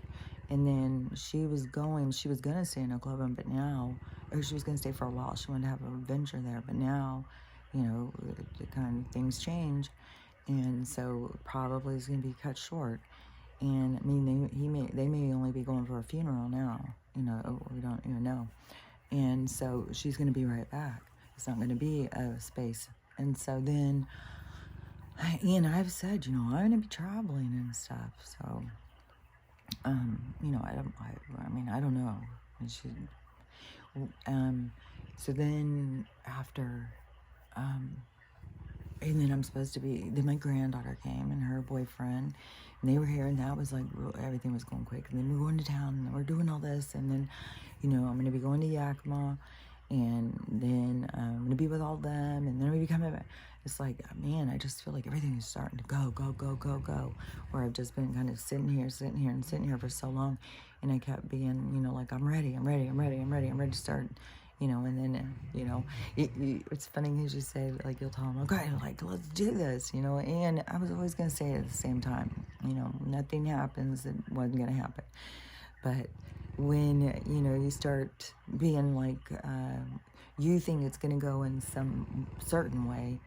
And then she was going to stay in Oklahoma, but now, or she was going to stay for a while. She wanted to have a venture there, but now, the kind of things change. And so probably is going to be cut short. And I mean, they may only be going for a funeral now, we don't even know. And so she's going to be right back. It's not going to be a space. And so then, I've said, I'm going to be traveling and stuff. So, I don't know. And so then after, and then I'm supposed to be, then my granddaughter came and her boyfriend, and they were here, and that was like, everything was going quick. And then we're going to town, and we're doing all this, and then, I'm going to be going to Yakima, and then I'm going to be with all of them, and then I'm going to be coming back. It's like, man, I just feel like everything is starting to go, go, go, go, go, where I've just been kind of sitting here, and sitting here for so long, and I kept being, you know, like, I'm ready, I'm ready, I'm ready, I'm ready, I'm ready to start, you know, and then, you know, it's funny because you say, like, you'll tell them, okay, like, let's do this, you know, and I was always going to say it at the same time, you know, nothing happens that wasn't going to happen. But when, you know, you start being like, you think it's going to go in some certain way,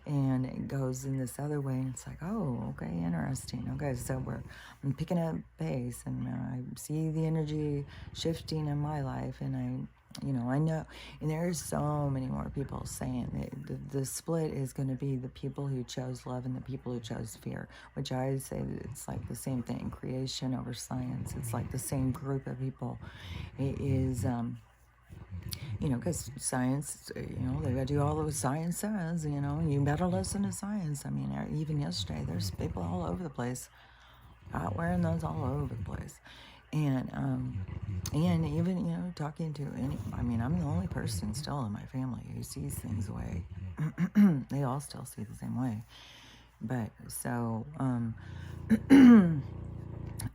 and it goes in this other way, and it's like, oh, okay, interesting. Okay, so I'm picking up pace, and I see the energy shifting in my life, and you know, I know, and there's so many more people saying that the split is going to be the people who chose love and the people who chose fear, which I say that it's like the same thing, creation over science. It's like the same group of people. It is, you know, because science, you know, they got to do all that science says, you know, you better listen to science. I mean, even yesterday, there's people all over the place out wearing those all over the place. And even, you know, talking to I mean, I'm the only person still in my family who sees things the way, they all still see the same way. But so,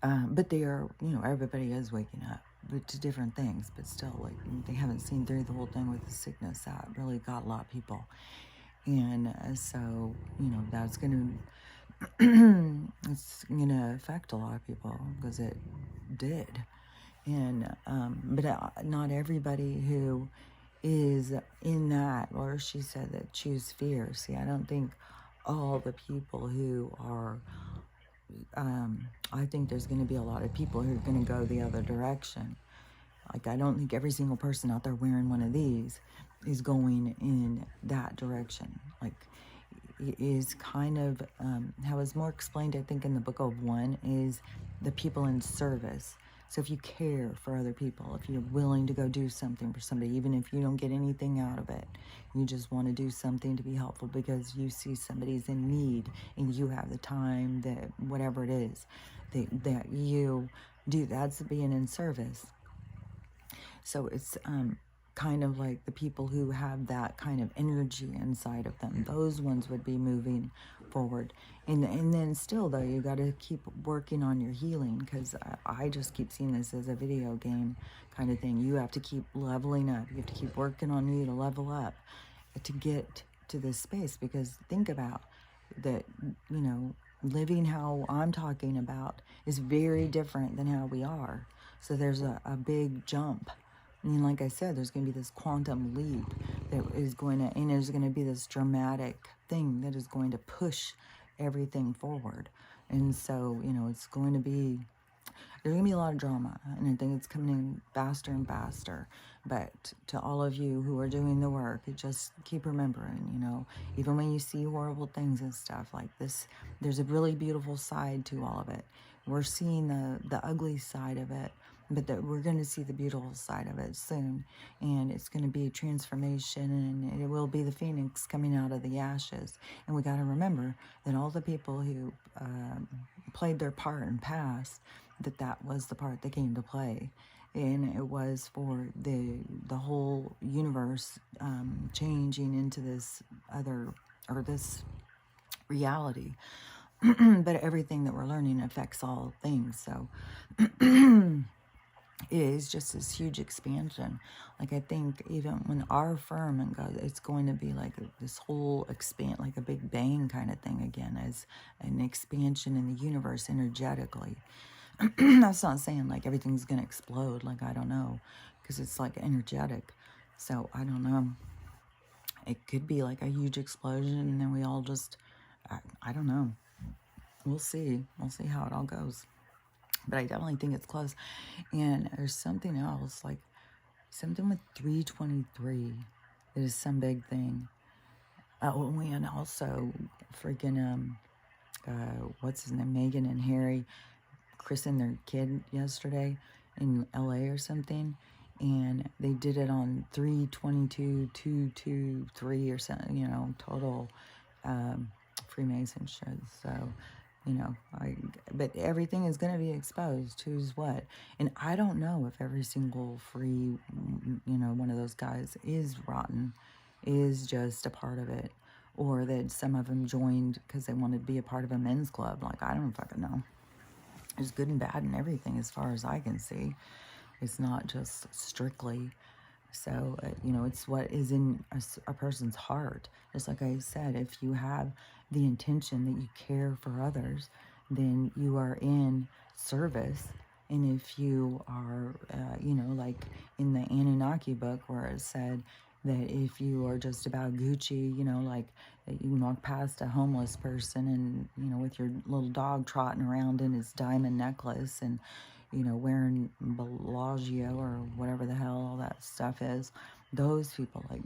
but they are, you know, everybody is waking up but to different things, but still, like, they haven't seen through the whole thing with the sickness that really got a lot of people. And so, you know, that's going to, it's going to affect a lot of people because it did. And, but not everybody who is in that, or she said that choose fear. See, I don't think all the people who are, I think there's going to be a lot of people who are going to go the other direction. Like, I don't think every single person out there wearing one of these is going in that direction. Like, it is kind of, how it's more explained, I think, in the book of one, is the people in service. So if you care for other people, if you're willing to go do something for somebody, even if you don't get anything out of it, you just want to do something to be helpful because you see somebody's in need and you have the time, that whatever it is that you do, that's being in service. So it's kind of like the people who have that kind of energy inside of them. Those ones would be moving forward. And then still, though, you got to keep working on your healing, because I just keep seeing this as a video game kind of thing. You have to keep leveling up. You have to keep working on you to level up to get to this space, because think about that, you know, living how I'm talking about is very different than how we are. So there's a big jump. I mean, like I said, there's going to be this quantum leap that is going to, and there's going to be this dramatic thing that is going to push everything forward. And so, you know, it's going to be, there's going to be a lot of drama, and I think it's coming in faster and faster. But to all of you who are doing the work, just keep remembering, you know, even when you see horrible things and stuff like this, there's a really beautiful side to all of it. We're seeing the ugly side of it, but that we're going to see the beautiful side of it soon, and it's going to be transformation, and it will be the phoenix coming out of the ashes. And we got to remember that all the people who played their part in past, that was the part they came to play, and it was for the whole universe changing into this other, or this reality. But everything that we're learning affects all things, so it is just this huge expansion. Like, I think even when our firm and God, it's going to be like this whole like a big bang kind of thing again, as an expansion in the universe energetically. That's not saying like everything's going to explode. Like, I don't know, because it's like energetic. So I don't know. It could be like a huge explosion, and then we all just, I don't know. We'll see. We'll see how it all goes. But I definitely think it's close. And there's something else, like something with 323. It is some big thing. And also freaking, what's his name? Meghan and Harry christened their kid yesterday in LA or something. And they did it on 3/22/223 or something, you know, total Freemason shit. So you know, but everything is going to be exposed. Who's what? And I don't know if every single free, you know, one of those guys is rotten, is just a part of it, or that some of them joined because they wanted to be a part of a men's club. Like, I don't fucking know. There's good and bad in everything as far as I can see. It's not just strictly. So, you know, it's what is in a person's heart. Just like I said, if you have the intention that you care for others, then you are in service. And if you are, you know, like in the Anunnaki book where it said that if you are just about Gucci, you know, like that you walk past a homeless person and, you know, with your little dog trotting around in his diamond necklace and, you know, wearing Bellagio or whatever the hell all that stuff is, those people, like,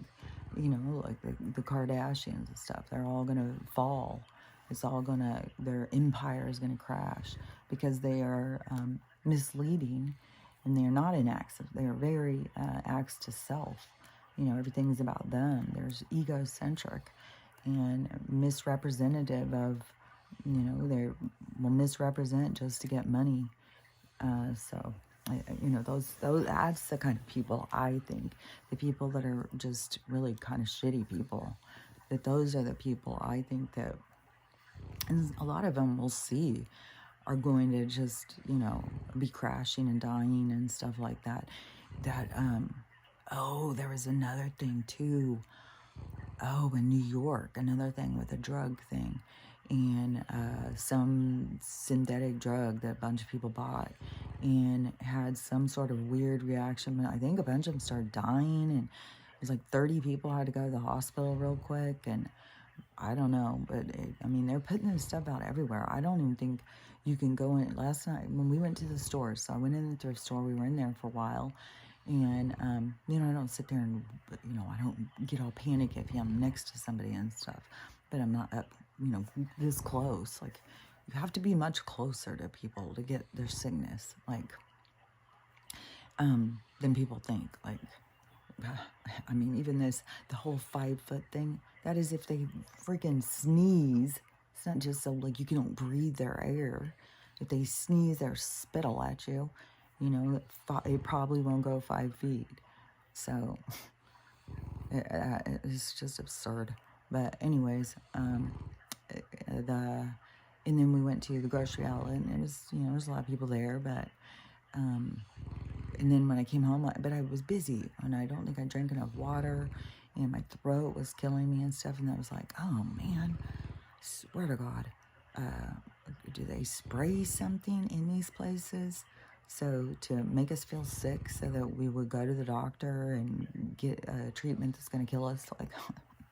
you know, like the Kardashians and stuff, they're all going to fall. It's all going to, their empire is going to crash because they are misleading, and they are not in acts. They are very acts to self. You know, everything's about them. There's egocentric and misrepresentative of, you know, they will misrepresent just to get money. So, you know, that's the kind of people I think, the people that are just really kind of shitty people, that those are the people I think that, and a lot of them we'll see, are going to just, you know, be crashing and dying and stuff like that. That, oh, there was another thing too. Oh, in New York, another thing with a drug thing. And some synthetic drug that a bunch of people bought and had some sort of weird reaction. I think a bunch of them started dying, and it was like 30 people had to go to the hospital real quick. And I don't know, but I mean, they're putting this stuff out everywhere. I don't even think you can go in. Last night when we went to the store, so I went in the thrift store, we were in there for a while. And, you know, I don't sit there and, you know, I don't get all panicky if I'm next to somebody and stuff. But I'm not up, you know, this close. Like, you have to be much closer to people to get their sickness, like, than people think. Like, I mean, even the whole 5 foot thing, that is if they freaking sneeze. It's not just so, like, you can't breathe their air. If they sneeze their spittle at you, you know, it probably won't go 5 feet. So, it's just absurd. But anyways, and then we went to the grocery outlet, and it was, you know, there's a lot of people there, but, and then when I came home, but I was busy, and I don't think I drank enough water, and my throat was killing me and stuff, and I was like, oh man, swear to God, do they spray something in these places so to make us feel sick so that we would go to the doctor and get a treatment that's going to kill us? Like,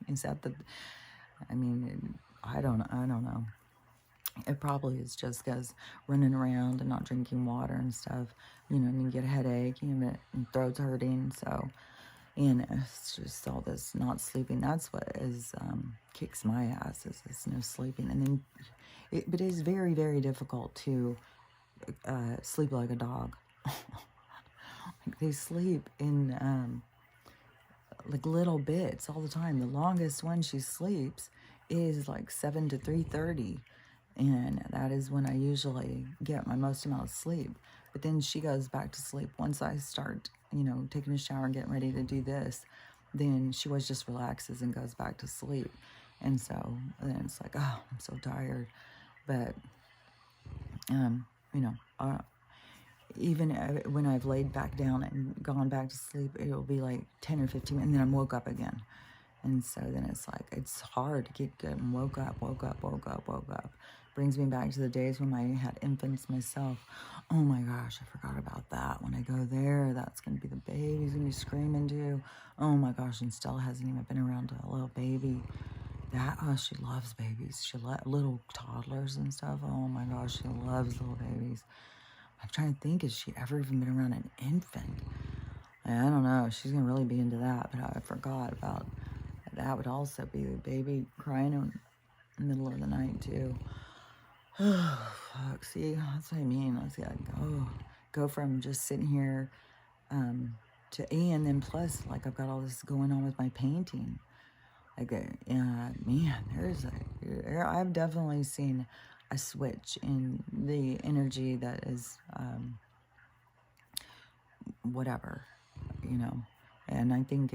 is that I mean, I don't know. It probably is just because running around and not drinking water and stuff, you know, and you get a headache, you know, and throat's hurting, so, and it's just all this not sleeping. That's what is kicks my ass, is this no sleeping. And then, but it is very, very difficult to sleep like a dog. Like, they sleep in like little bits all the time. The longest one she sleeps is like 7 to 3:30, and that is when I usually get my most amount of sleep. But then she goes back to sleep once I start, you know, taking a shower and getting ready to do this. Then she always just relaxes and goes back to sleep. And so then it's like, oh, I'm so tired. But you know, even when I've laid back down and gone back to sleep, it'll be like 10 or 15 minutes, and then I'm woke up again. And so then it's like, it's hard to get good. And woke up. Brings me back to the days when I had infants myself. Oh my gosh, I forgot about that. When I go there, that's going to be the baby's going to be screaming too. Oh my gosh, and Stella hasn't even been around a little baby. She loves babies. Little toddlers and stuff. Oh my gosh, she loves little babies. I'm trying to think, has she ever even been around an infant? I don't know. She's going to really be into that, but I forgot about that. Would also be the baby crying in the middle of the night, too. Oh, fuck. See, that's what I mean. Let's go from just sitting here to, and then plus, like, I've got all this going on with my painting. Like, man, I've definitely seen a switch in the energy that is whatever, you know. And I think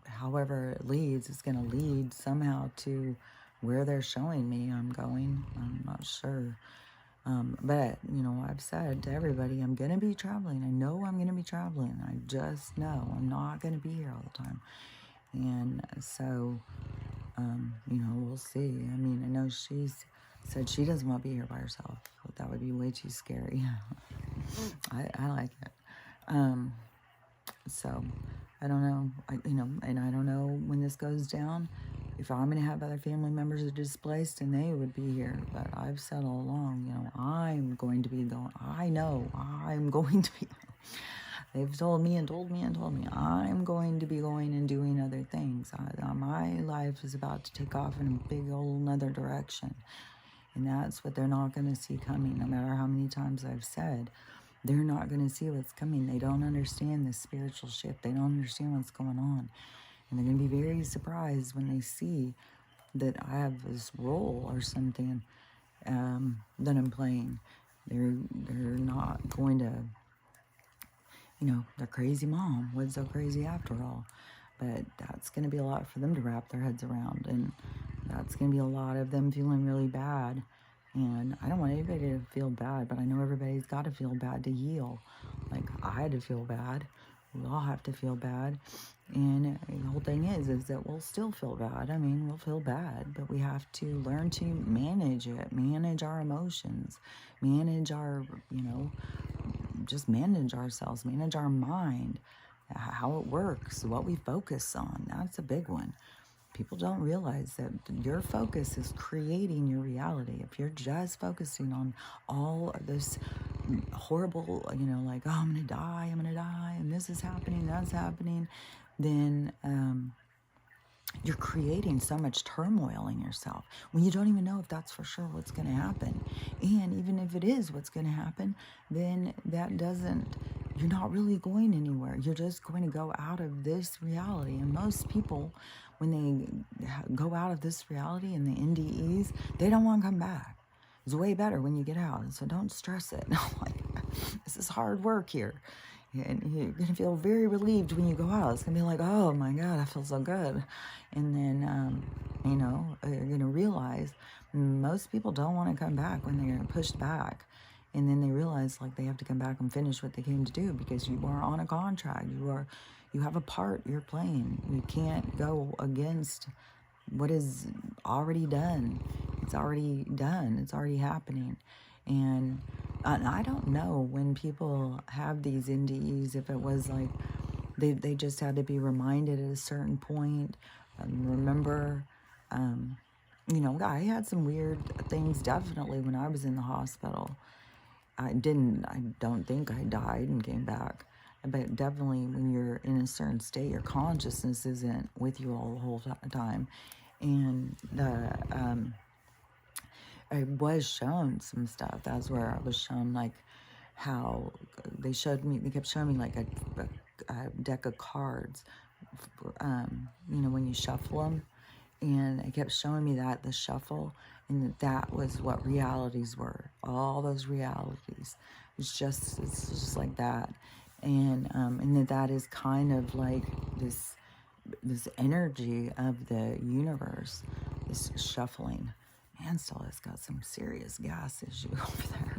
however it leads, it's going to lead somehow to where they're showing me I'm going. I'm not sure. But, you know, I've said to everybody, I'm going to be traveling. I know I'm going to be traveling. I just know I'm not going to be here all the time. And so, you know, we'll see. I mean, I know she's said she doesn't want to be here by herself. That would be way too scary. I like it. So, I don't know, you know, and I don't know when this goes down, if I'm going to have other family members that are displaced, and they would be here. But I've said all along, you know, I'm going to be going. I know I'm going to be. They've told me and told me and told me I'm going to be going and doing other things. My life is about to take off in a big old another direction. And that's what they're not going to see coming, no matter how many times I've said. They're not going to see what's coming. They don't understand the spiritual shift. They don't understand what's going on. And they're going to be very surprised when they see that I have this role or something that I'm playing. They're not going to, you know, their crazy mom. What's so crazy after all? But that's going to be a lot for them to wrap their heads around. And that's going to be a lot of them feeling really bad. And I don't want anybody to feel bad, but I know everybody's got to feel bad to heal. Like, I had to feel bad. We all have to feel bad. And the whole thing is that we'll still feel bad. I mean, we'll feel bad, but we have to learn to manage it, manage our emotions, manage our, you know, just manage ourselves, manage our mind, how it works, what we focus on. That's a big one. People don't realize that your focus is creating your reality. If you're just focusing on all of this horrible, you know, like, oh, I'm going to die, and this is happening, that's happening, then you're creating so much turmoil in yourself when you don't even know if that's for sure what's going to happen. And even if it is what's going to happen, then that doesn't, you're not really going anywhere. You're just going to go out of this reality. And most people, when they go out of this reality in the NDEs, they don't want to come back. It's way better when you get out. So don't stress it. Like, this is hard work here. And you're going to feel very relieved when you go out. It's going to be like, oh my God, I feel so good. And then, you know, you're going to realize most people don't want to come back when they're pushed back. And then they realize, like, they have to come back and finish what they came to do, because you are on a contract. You have a part you're playing. You can't go against what is already done. It's already done. It's already happening. And I don't know when people have these NDEs, if it was like they just had to be reminded at a certain point. Remember, you know, I had some weird things definitely when I was in the hospital. I don't think I died and came back. But definitely when you're in a certain state, your consciousness isn't with you all the whole time. And I was shown some stuff. That's where I was shown, like, how they kept showing me, like, a deck of cards, you know, when you shuffle them. And it kept showing me the shuffle, and that was what realities were. All those realities. It's just like that. And that is kind of like this energy of the universe, this shuffling. Man, Stella's got some serious gas issue over there.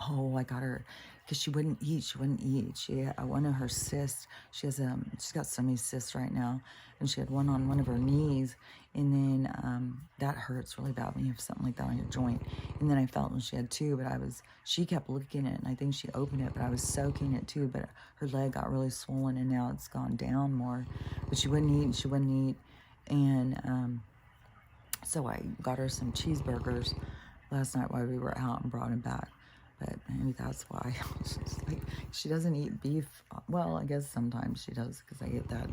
Oh, I got her, because she wouldn't eat. One of her cysts, she's got so many cysts right now, and she had one on one of her knees, and then that hurts really bad when you have something like that on your joint. And then I felt when she had two, but she kept looking at it, and I think she opened it, but I was soaking it too, but her leg got really swollen, and now it's gone down more. But she wouldn't eat, and so I got her some cheeseburgers last night while we were out and brought them back. But maybe that's why. Like, she doesn't eat beef. Well, I guess sometimes she does, because I get that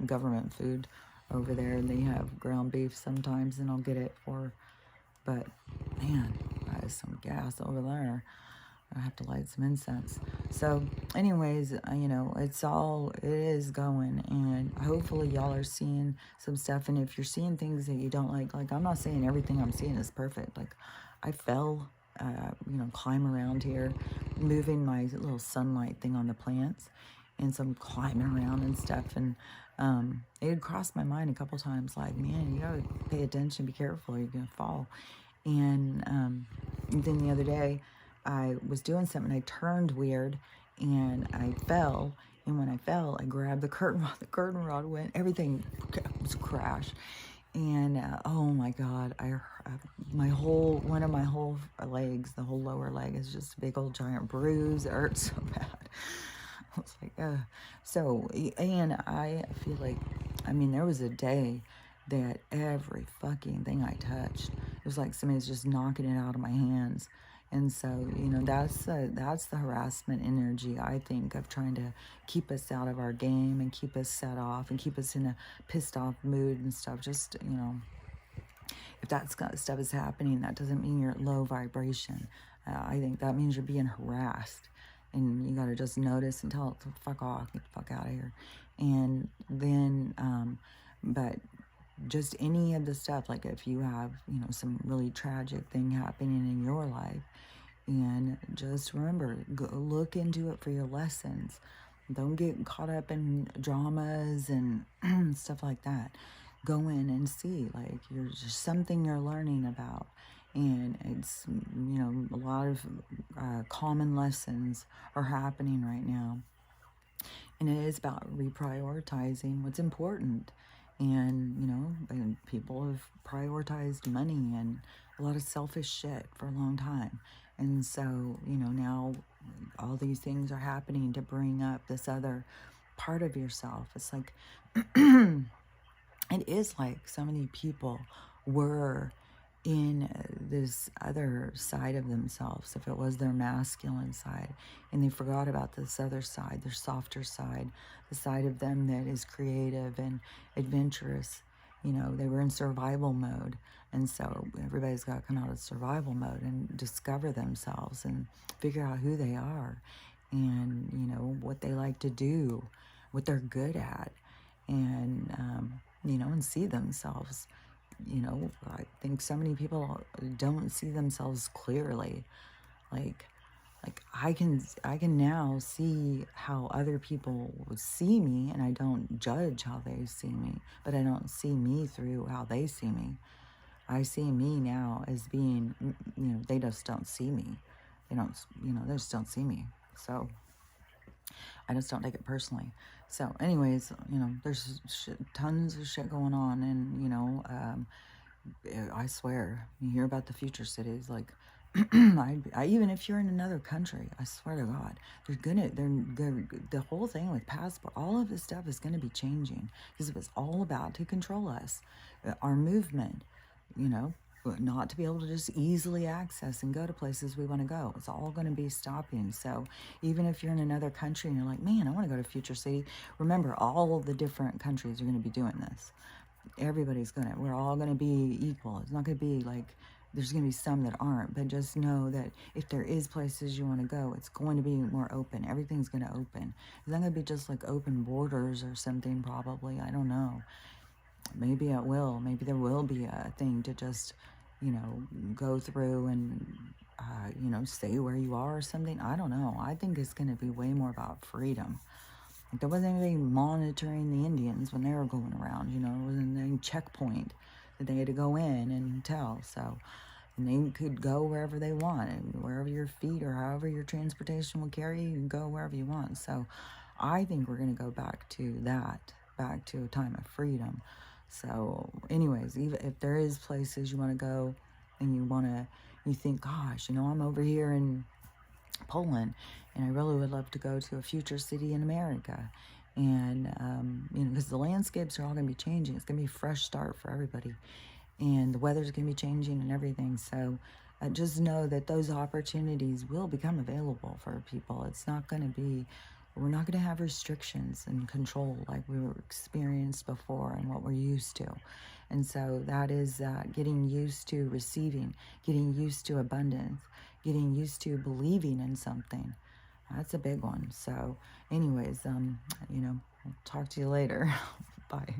government food over there, and they have ground beef sometimes, and I'll get it for her. But man, that is some gas over there. I have to light some incense. So, anyways, it is going, and hopefully y'all are seeing some stuff. And if you're seeing things that you don't like I'm not saying everything I'm seeing is perfect. Like, I fell, climb around here, moving my little sunlight thing on the plants, and some climbing around and stuff. And it had crossed my mind a couple times, like, man, you gotta pay attention, be careful, you're gonna fall. And then the other day, I was doing something, I turned weird, and I fell. And when I fell, I grabbed the curtain rod. The curtain rod went, everything was a crash. And oh my God, one of my whole legs, the whole lower leg is just a big old giant bruise. It hurts so bad. I was like, ugh. So, and I feel like, there was a day that every fucking thing I touched, it was like somebody's just knocking it out of my hands. And so, that's the harassment energy, I think, of trying to keep us out of our game and keep us set off and keep us in a pissed off mood and stuff. Just, if that stuff is happening, that doesn't mean you're at low vibration. I think that means you're being harassed. And you got to just notice and tell it to fuck off, get the fuck out of here. And then, but just any of the stuff, like if you have, some really tragic thing happening in your life, and just remember, go look into it for your lessons. Don't get caught up in dramas and stuff like that. Go in and see, like, you're just something you're learning about. And it's, a lot of common lessons are happening right now. And it is about reprioritizing what's important. And people have prioritized money and a lot of selfish shit for a long time. And so, now all these things are happening to bring up this other part of yourself. It's like, it is like so many people were in this other side of themselves, if it was their masculine side, and they forgot about this other side, their softer side, the side of them that is creative and adventurous. They were in survival mode, and so everybody's got to come out of survival mode and discover themselves and figure out who they are, and what they like to do, what they're good at, and and see themselves. I think so many people don't see themselves clearly. Like I can now see how other people would see me, and I don't judge how they see me, but I don't see me through how they see me. I see me now as being, they just don't see me. They just don't see me. So I just don't take it personally. So anyways, there's tons of shit going on, and, I swear, you hear about the future cities, like, even if you're in another country, I swear to God, the whole thing with passport, all of this stuff is gonna be changing, because it was all about to control us, our movement, not to be able to just easily access and go to places we want to go. It's all going to be stopping. So even if you're in another country and you're like, man, I want to go to Future City, remember, all of the different countries are going to be doing this. We're all going to be equal. It's not going to be like, there's going to be some that aren't, but just know that if there is places you want to go, it's going to be more open. Everything's going to open. It's not going to be just like open borders or something, probably. I don't know. Maybe it will. Maybe there will be a thing to just, go through and, stay where you are or something. I don't know. I think it's going to be way more about freedom. Like, there wasn't anybody monitoring the Indians when they were going around, it wasn't any checkpoint that they had to go in and tell. So, and they could go wherever they want, and wherever your feet or however your transportation will carry you, can go wherever you want. So I think we're going to go back to that, back to a time of freedom. So anyways, even if there is places you want to go and you think, gosh, I'm over here in Poland, and I really would love to go to a future city in America. And, because the landscapes are all going to be changing. It's going to be a fresh start for everybody. And the weather's going to be changing and everything. So just know that those opportunities will become available for people. We're not going to have restrictions and control like we were experienced before and what we're used to. And so that is getting used to receiving, getting used to abundance, getting used to believing in something. That's a big one. So anyways, I'll talk to you later. Bye.